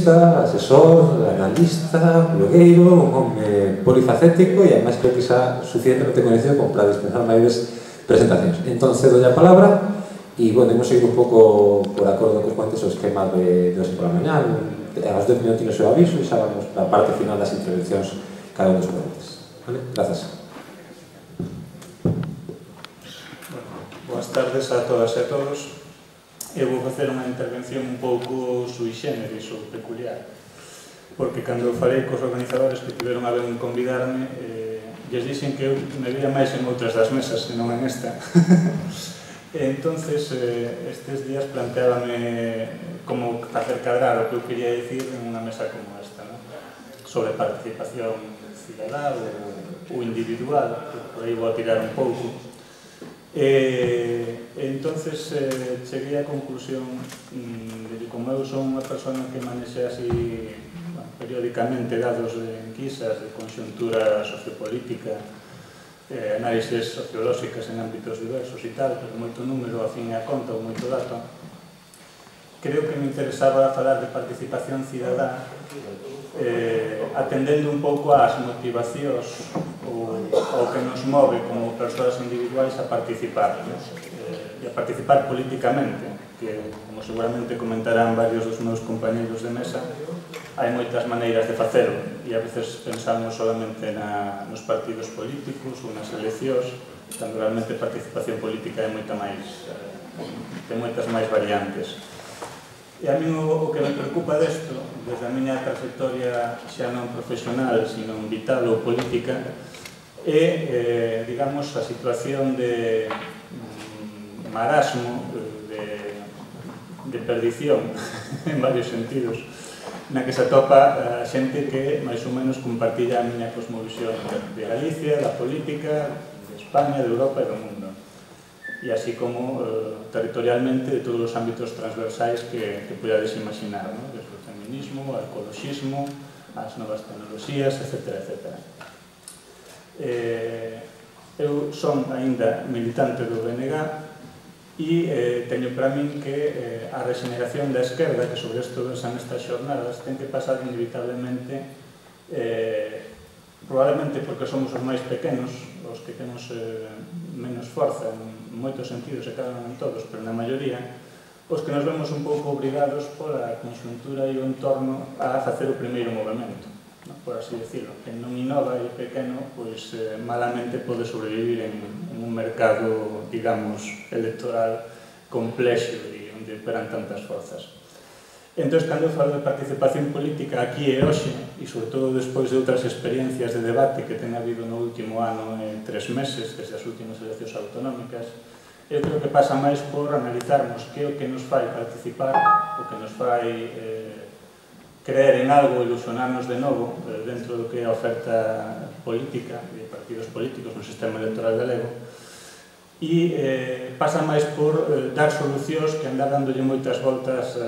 periodista, asesor, analista, blogueiro, un home polifacético e además creo que xa suficientemente conhecido como para dispensar maiores presentacións. Entón, cedo a palabra e, bueno, hemos seguido un pouco por acordo cos cuantes o esquema de hoxe por a mañá. Aos 10 minutos o aviso e xa vamos para a parte final das intervencións cada un dos ponentes. Vale? Grazas. Boas tardes a todas e a todos. Eu vou facer unha intervención un pouco sui generis ou peculiar, porque cando falei cos organizadores que tiveron a ben convidarme, lles dixen que eu me veía máis en outras das mesas que non en esta. Entonces, estes días planteábame como facer cadrar o que eu quería dicir en unha mesa como esta, ¿no? Sobre participación cidadá ou individual, por aí vou a tirar un pouco. Entonces cheguei á conclusión de que como eu son unha persona que manexe así periódicamente dados de enquisas, de conxuntura sociopolítica, análises sociolóxicas en ámbitos diversos e tal, pero moito número a fin e a conta ou moito dato, creo que me interesaba falar de participación cidadá atendendo un pouco ás motivacións o que nos move como persoas individuais a participar, e a participar políticamente, que, como seguramente comentarán varios dos meus compañeros de mesa, hai moitas maneiras de facelo e a veces pensamos solamente nos partidos políticos ou nas eleccións, cando realmente a participación política é moita máis, ten moitas máis variantes. E a mí o que me preocupa desto, desde a miña trayectoria xa non profesional, sino vital ou política, é, digamos, a situación de marasmo, de perdición, en varios sentidos, na que se atopa a xente que máis ou menos compartilla a miña cosmovisión de Galicia, da política, de España, de Europa e do mundo. E así como territorialmente de todos os ámbitos transversais que podades imaginar, desde o feminismo, o ecologismo, as novas tecnoloxías, etc. Eu son aínda militante do BNG e teño para min que a regeneración da esquerda, que sobre isto versan estas xornadas, ten que pasar inevitablemente, probablemente porque somos os máis pequenos, os que temos menos forza en moitos sentidos e cada non en todos, pero na maioría, os que nos vemos un pouco obrigados pola conxuntura e o entorno a facer o primeiro movimento, por así decirlo. Quen non inova e pequeno, pois malamente pode sobrevivir en un mercado, digamos, electoral complexo e onde operan tantas forzas. Entón, cando eu falo de participación política aquí e hoxe, e sobre todo despois de outras experiencias de debate que ten habido no último ano e 3 meses, desde as últimas eleccións autonómicas, eu creo que pasa máis por analizarmos que é o que nos fai participar, o que nos fai creer en algo, ilusionarnos de novo dentro do que é a oferta política de partidos políticos no sistema electoral galego, e pasa máis por dar solucións que andar dándolle moitas voltas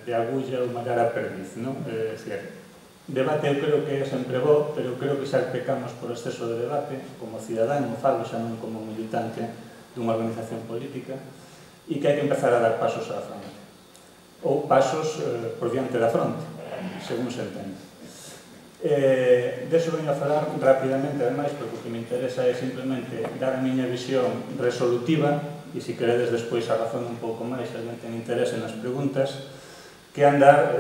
de agulla ou mallar a perdiz, non? É dicir, debate eu creo que é sempre bo, pero eu creo que xa pecamos por exceso de debate, como cidadán, falo xa non como militante dunha organización política, e que hai que empezar a dar pasos á fronte. Ou pasos por diante da fronte, según se entende. Deso venho a falar rapidamente, ademais, porque o que me interesa é simplemente dar a miña visión resolutiva, e se queredes despois a razón un pouco máis, se alguén ten interese nas preguntas, que andar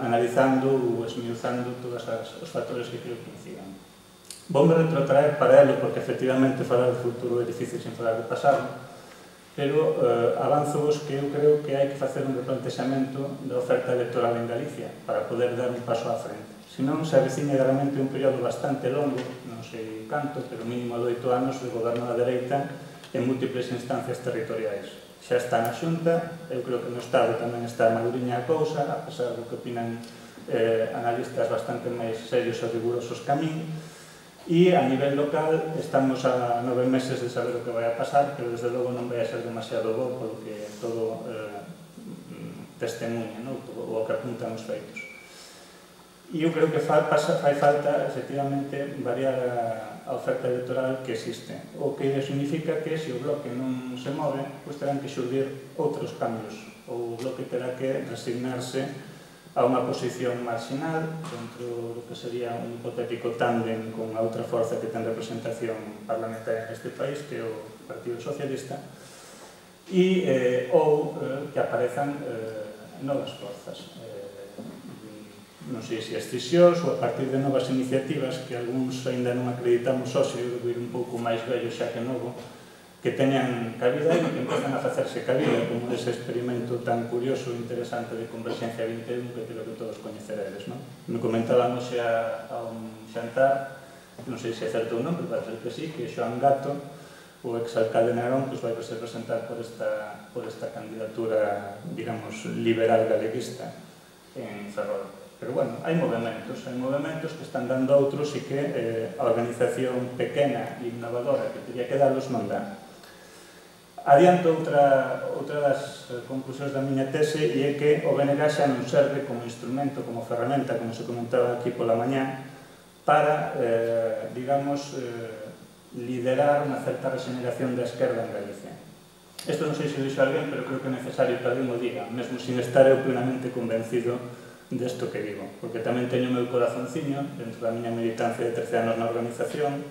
analizando ou esmiuzando todos os factores que creo que incidan. Voume retrotraer para ello, porque efectivamente falar de futuro é difícil sin falar de pasado, pero avanzo-vos que eu creo que hai que facer un replantexamento da oferta electoral en Galicia para poder dar un paso á frente. Se non, se aveciña realmente un período bastante longo, non sei canto, pero mínimo de 8 anos de goberno da dereita en múltiples instancias territoriais. Xa está na Xunta, eu creo que no Estado tamén está maduriña a cousa, a pesar do que opinan analistas bastante máis serios e rigurosos que a min, e a nivel local estamos a 9 meses de saber o que vai a pasar, pero desde logo non vai a ser demasiado bo polo que todo testemunha, ou que apuntan os feitos. E eu creo que fai falta, efectivamente, variar a oferta electoral que existe. O que significa que se o bloque non se move, pois terán que xurdir outros cambios. O bloque terá que resignarse a unha posición marginal dentro do que sería un hipotético tándem con a outra forza que ten representación parlamentaria neste país, que é o Partido Socialista, ou que aparezan novas forzas. Non sei se escisións ou a partir de novas iniciativas que algúns ainda non acreditamos hoxe, eu devo ir un pouco máis vello xa que novo, que teñan cabida e que empezan a facerse cabida, como ese experimento tan curioso e interesante de Converxencia 21 que creo que todos coñeceredes, non? Me comentaban hoxe a un xantar, non sei se é certo ou non, pero parece que sí, que Xoán Gato, o exalcalde Narón, vai se presentar por esta candidatura, digamos, liberal galeguista en Ferrol. Pero, bueno, hai movimentos que están dando outros e que a organización pequena e innovadora que teria que darlos non dá. Adianto outra das conclusións da miña tese e é que o BNG xa non serve como instrumento, como ferramenta, como se comentaba aquí pola mañá, para, digamos, liderar unha certa regeneración da esquerda en Galicia. Isto non sei se dixo alguén, pero creo que é necesario que alguén o diga, mesmo sin estar eu plenamente convencido desto que digo, porque tamén teño o meu corazonciño dentro da miña militancia de 13 anos na organización.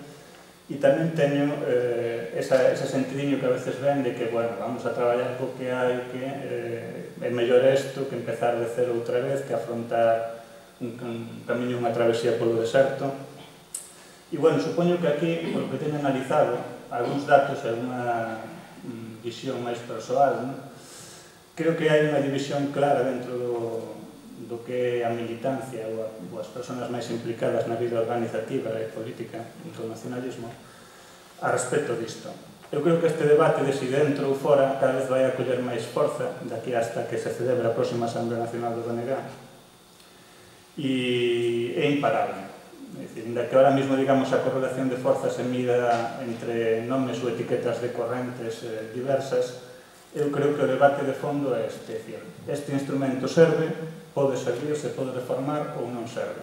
E tamén teño ese sentidiño que a veces ven de que, bueno, vamos a traballar co que hai, que é mellor isto que empezar de cero outra vez, que afrontar un camiño, unha travesía polo deserto. E, bueno, supoño que aquí, polo que teño analizado, algúns datos e alguna visión máis persoal, creo que hai unha división clara dentro do que é a militancia ou as persoas máis implicadas na vida organizativa e política do nacionalismo a respecto disto. Eu creo que este debate de si dentro ou fora cada vez vai a coller máis forza daqui hasta que se celebre a próxima Asamblea Nacional do BNG e é imparable. É dicir, inda que ahora mismo, digamos, a correlación de forzas se mida entre nomes ou etiquetas de correntes diversas, eu creo que o debate de fondo é este, este instrumento serve, pode servir, se pode reformar ou non serve.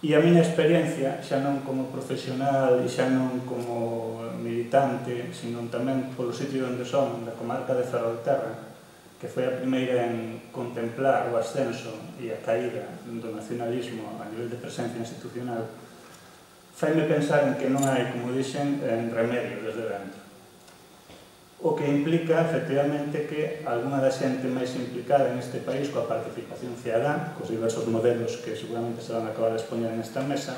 E a miña experiencia, xa non como profesional e xa non como militante, sino tamén polo sitio onde son, da comarca de Ferrolterra, que foi a primeira en contemplar o ascenso e a caída do nacionalismo a nivel de presencia institucional, faime pensar en que non hai, como dixen, remedio desde dentro. O que implica, efectivamente, que alguna da xente máis implicada neste país coa participación cidadá, cos diversos modelos que seguramente se van a acabar de expoñer nesta mesa,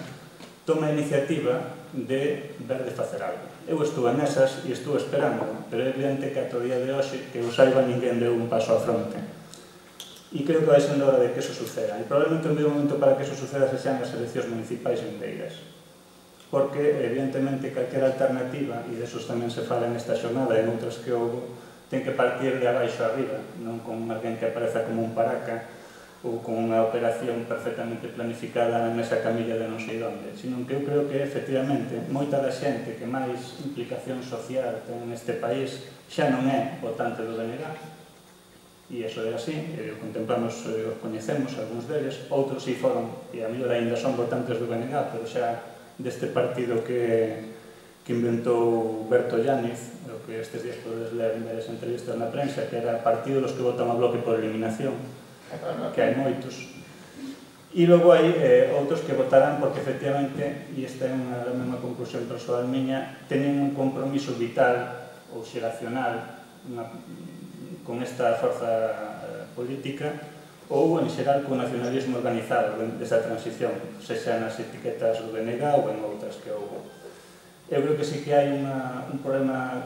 toma a iniciativa de ver de facer algo. Eu estuve nesas e estuve esperando, pero é evidente que ata o día de hoxe, que eu saiba, ninguén deu un paso á fronte. E creo que vai sendo hora de que eso suceda. E probablemente un momento para que eso suceda se sean as eleccións municipais vindeiras. Porque, evidentemente, calquera alternativa, e desos tamén se fala nesta xornada e en outras que houve, ten que partir de abaixo arriba, non con alguén que apareza como un paraca ou con unha operación perfectamente planificada nesa camilla de non sei onde, sino que eu creo que, efectivamente, moita da xente que máis implicación social ten neste país xa non é votante do BNG, e iso é así, contemplamos, os coñecemos, algúns deles, outros si foron, e a mellor ainda son votantes do BNG, pero xa deste partido que inventou Berto Yáñez, o que estes días podedes ler en varias entrevistas na prensa, que era partido dos que votan a bloque por eliminación, que hai moitos. E logo hai outros que votarán porque, efectivamente, e esta é unha conclusión persoal miña, teñen un compromiso vital ou xeracional con esta forza política ou, en xeral, con o nacionalismo organizado desa transición, sexa nas etiquetas do BNG ou en outras que houve. Eu creo que sí que hai un problema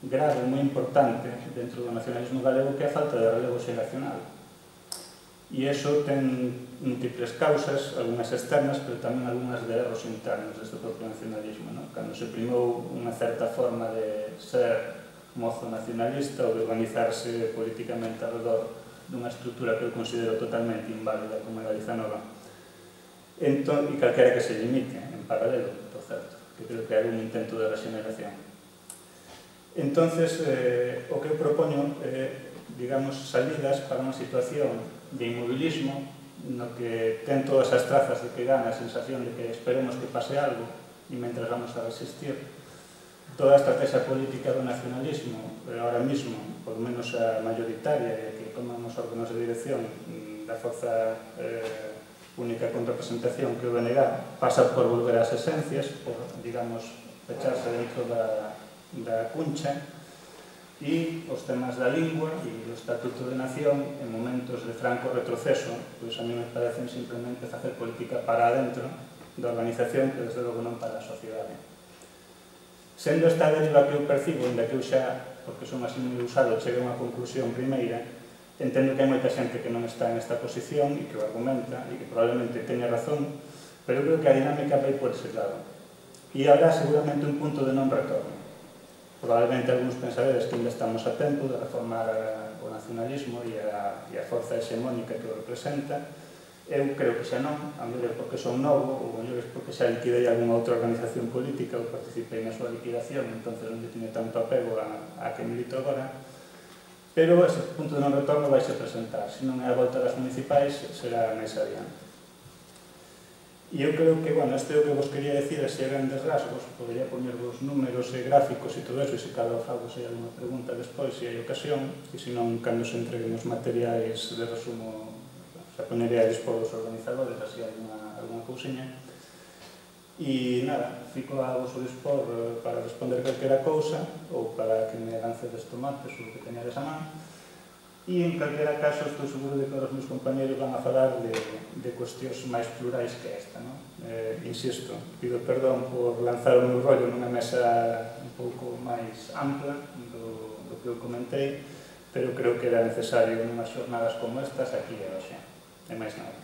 grave, moi importante, dentro do nacionalismo galego, que é a falta de relevo xeracional. E iso ten múltiples causas, algunhas externas, pero tamén algunhas de erros internos deste propio nacionalismo. Cando se primou unha certa forma de ser mozo nacionalista ou de organizarse políticamente alrededor dunha estrutura que eu considero totalmente inválida como a Galiza Nova, e calquera que se limite en paralelo, por certo, que creo que hai un intento de regeneración. Entonces, o que eu propoño é, digamos, salidas para unha situación de inmobilismo no que ten todas as trazas de que gana a sensación de que esperemos que pase algo e mentras vamos a resistir. Toda a estrategia política do nacionalismo, ahora mismo, por menos a mayoritaria, que toman os órganos de dirección, da forza única con representación que o BNG pasa por volver ás esencias, por, digamos, pecharse dentro da cuncha, e os temas da lingua e o Estatuto de Nación en momentos de franco retroceso, pois a mí me parecen simplemente facer política para adentro da organización, que desde logo non para a sociedade. Sendo esta deriva que eu percibo, ainda que eu xa, porque son así moi usado, chegue a unha conclusión primeira, entendo que hai moita xente que non está en esta posición e que o argumenta e que probablemente teña razón, pero creo que a dinámica vai por ese lado. E habrá seguramente un punto de non retorno. Probablemente algúns pensaredes que ainda estamos a tempo de reformar o nacionalismo e a forza hexemónica que o representa. Eu creo que xa non, a mellor é porque son novo, ou a mellor é porque xa liquidei algunha outra organización política ou participei na súa liquidación, entonces non lle tiene tanto apego a que milito agora, pero ese punto de non retorno vai se presentar. Se non é a volta das municipais, será máis adiante. E eu creo que, bueno, este é o que vos quería decir así a grandes rasgos, podería poñervos números e gráficos e todo eso, e se cada fago se hai alguna pregunta despois, se hai ocasión, e se non, cando se entreguen os materiais de resumo, xa poñeré a dispor dos organizadores, así alguna cousiña. E nada, fico a vosso dispor para responder calquera cousa ou para que me lancedes tomates ou que teñades a man. E en calquera caso estou seguro de que os meus compañeros van a falar de cuestións máis plurais que esta, non? Insisto, pido perdón por lanzar o meu rollo nunha mesa un pouco máis ampla do que eu comentei, pero creo que era necesario nunhas xornadas como estas aquí e hoxe. E máis nada.